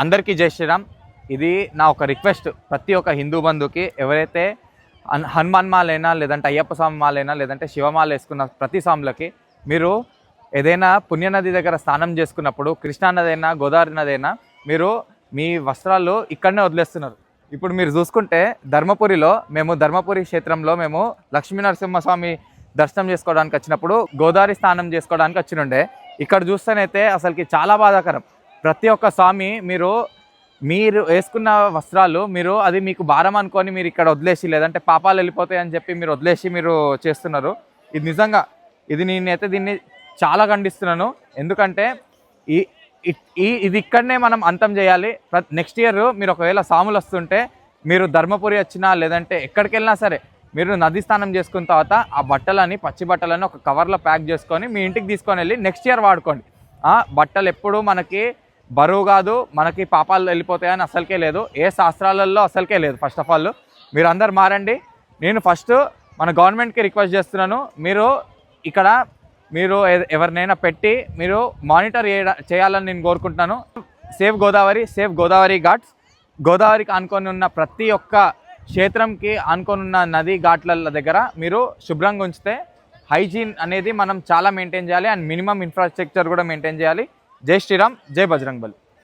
అందరికీ జై శ్రీరామ్. ఇది నా ఒక రిక్వెస్ట్ ప్రతి ఒక్క హిందూ బంధుకి, ఎవరైతే హనుమాన్ మాలైనా, లేదంటే అయ్యప్ప స్వామి మాలైనా, లేదంటే శివమాల వేసుకున్న ప్రతి స్వాములకి మీరు ఏదైనా పుణ్యనది దగ్గర స్నానం చేసుకున్నప్పుడు, కృష్ణా నదైనా గోదావరి నదైనా, మీరు మీ వస్త్రాలు ఇక్కడనే వదిలేస్తున్నారు. ఇప్పుడు మీరు చూసుకుంటే ధర్మపురిలో ధర్మపురి క్షేత్రంలో మేము లక్ష్మీనరసింహస్వామి దర్శనం చేసుకోవడానికి వచ్చినప్పుడు గోదావరి స్నానం చేసుకోవడానికి వచ్చినుండే. ఇక్కడ చూస్తేనైతే అసలుకి చాలా బాధాకరం. ప్రతి ఒక్క స్వామి మీరు వేసుకున్న వస్త్రాలు అది మీకు భారం అనుకొని మీరు ఇక్కడ వదిలేసి, లేదంటే పాపాలు వెళ్ళిపోతాయి అని చెప్పి మీరు వదిలేసి మీరు చేస్తున్నారు. ఇది నిజంగా నేనైతే దీన్ని చాలా ఖండిస్తున్నాను. ఎందుకంటే ఇది ఇక్కడనే మనం అంతం చేయాలి. నెక్స్ట్ ఇయర్ మీరు ఒకవేళ స్వాములు వస్తుంటే మీరు ధర్మపురి వచ్చినా, లేదంటే ఎక్కడికి వెళ్ళినా సరే, మీరు నది స్నానం చేసుకున్న తర్వాత ఆ బట్టలని, పచ్చి బట్టలని ఒక కవర్లో ప్యాక్ చేసుకొని మీ ఇంటికి తీసుకొని వెళ్ళి నెక్స్ట్ ఇయర్ వాడుకోండి. బట్టలు ఎప్పుడు మనకి బరువు కాదు, మనకి పాపాలు వెళ్ళిపోతాయని అసలుకే లేదు, ఏ శాస్త్రాలలో అసలుకే లేదు. ఫస్ట్ ఆఫ్ ఆల్ మీరు అందరు మారండి. నేను ఫస్ట్ మన గవర్నమెంట్కి రిక్వెస్ట్ చేస్తున్నాను, ఇక్కడ మీరు ఎవరినైనా పెట్టి మీరు మానిటర్ చేయాలని నేను కోరుకుంటున్నాను. Save Godavari, save Godavari Ghats. గోదావరికి ఆనుకొని ఉన్న ప్రతి ఒక్క క్షేత్రంకి ఆనుకొని ఉన్న నది ఘాట్ల దగ్గర మీరు శుభ్రంగా ఉంచితే హైజీన్ అనేది మనం చాలా మెయింటైన్ చేయాలి. అండ్ మినిమం ఇన్ఫ్రాస్ట్రక్చర్ కూడా మెయింటైన్ చేయాలి. జై శ్రీరామ్, జై బజరంగ్ బలి.